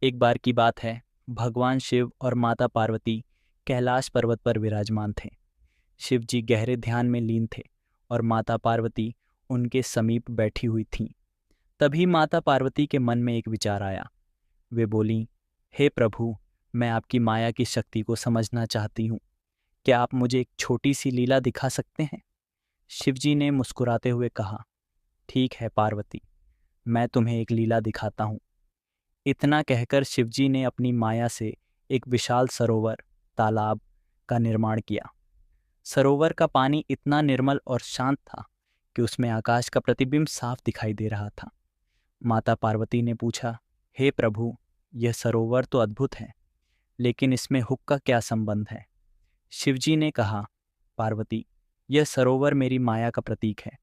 एक बार की बात है, भगवान शिव और माता पार्वती कैलाश पर्वत पर विराजमान थे। शिव जी गहरे ध्यान में लीन थे और माता पार्वती उनके समीप बैठी हुई थीं। तभी माता पार्वती के मन में एक विचार आया। वे बोलीं, हे प्रभु, मैं आपकी माया की शक्ति को समझना चाहती हूँ। क्या आप मुझे एक छोटी सी लीला दिखा सकते हैं? शिव जी ने मुस्कुराते हुए कहा, ठीक है पार्वती, मैं तुम्हें एक लीला दिखाता हूँ। इतना कहकर शिवजी ने अपनी माया से एक विशाल सरोवर, तालाब का निर्माण किया। सरोवर का पानी इतना निर्मल और शांत था कि उसमें आकाश का प्रतिबिंब साफ दिखाई दे रहा था। माता पार्वती ने पूछा, हे प्रभु, यह सरोवर तो अद्भुत है, लेकिन इसमें हुक का क्या संबंध है? शिवजी ने कहा, पार्वती, यह सरोवर मेरी माया का प्रतीक है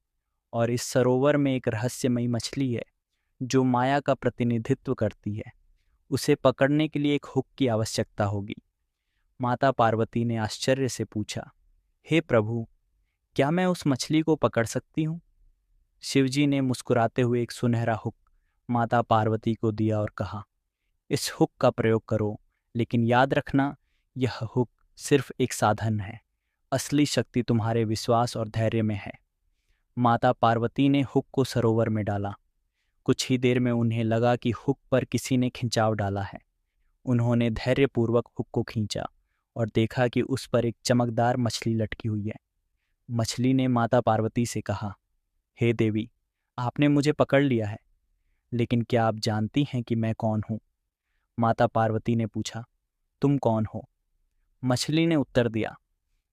और इस सरोवर में एक रहस्यमयी मछली है जो माया का प्रतिनिधित्व करती है। उसे पकड़ने के लिए एक हुक की आवश्यकता होगी। माता पार्वती ने आश्चर्य से पूछा, हे प्रभु, क्या मैं उस मछली को पकड़ सकती हूँ? शिवजी ने मुस्कुराते हुए एक सुनहरा हुक माता पार्वती को दिया और कहा, इस हुक का प्रयोग करो, लेकिन याद रखना, यह हुक सिर्फ एक साधन है। असली शक्ति तुम्हारे विश्वास और धैर्य में है। माता पार्वती ने हुक को सरोवर में डाला। कुछ ही देर में उन्हें लगा कि हुक पर किसी ने खिंचाव डाला है। उन्होंने धैर्यपूर्वक हुक को खींचा और देखा कि उस पर एक चमकदार मछली लटकी हुई है। मछली ने माता पार्वती से कहा, हे देवी, आपने मुझे पकड़ लिया है, लेकिन क्या आप जानती हैं कि मैं कौन हूँ? माता पार्वती ने पूछा, तुम कौन हो? मछली ने उत्तर दिया,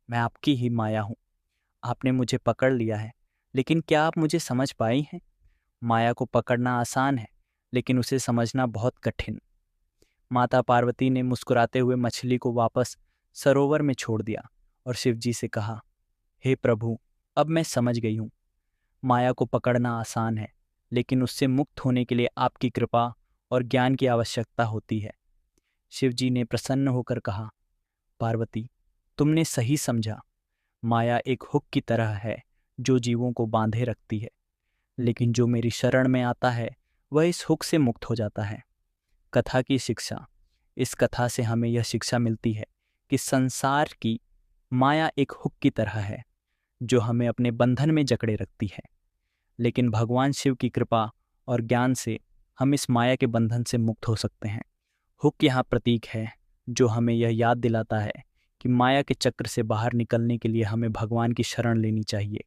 मैं आपकी ही माया हूँ। आपने मुझे पकड़ लिया है, लेकिन क्या आप मुझे समझ पाई हैं? माया को पकड़ना आसान है, लेकिन उसे समझना बहुत कठिन। माता पार्वती ने मुस्कुराते हुए मछली को वापस सरोवर में छोड़ दिया और शिवजी से कहा, हे प्रभु, अब मैं समझ गई हूँ। माया को पकड़ना आसान है, लेकिन उससे मुक्त होने के लिए आपकी कृपा और ज्ञान की आवश्यकता होती है। शिवजी ने प्रसन्न होकर कहा, पार्वती, तुमने सही समझा। माया एक हुक की तरह है जो जीवों को बांधे रखती है, लेकिन जो मेरी शरण में आता है वह इस हुक से मुक्त हो जाता है। कथा की शिक्षा। इस कथा से हमें यह शिक्षा मिलती है कि संसार की माया एक हुक की तरह है जो हमें अपने बंधन में जकड़े रखती है, लेकिन भगवान शिव की कृपा और ज्ञान से हम इस माया के बंधन से मुक्त हो सकते हैं। हुक यहाँ प्रतीक है जो हमें यह याद दिलाता है कि माया के चक्र से बाहर निकलने के लिए हमें भगवान की शरण लेनी चाहिए।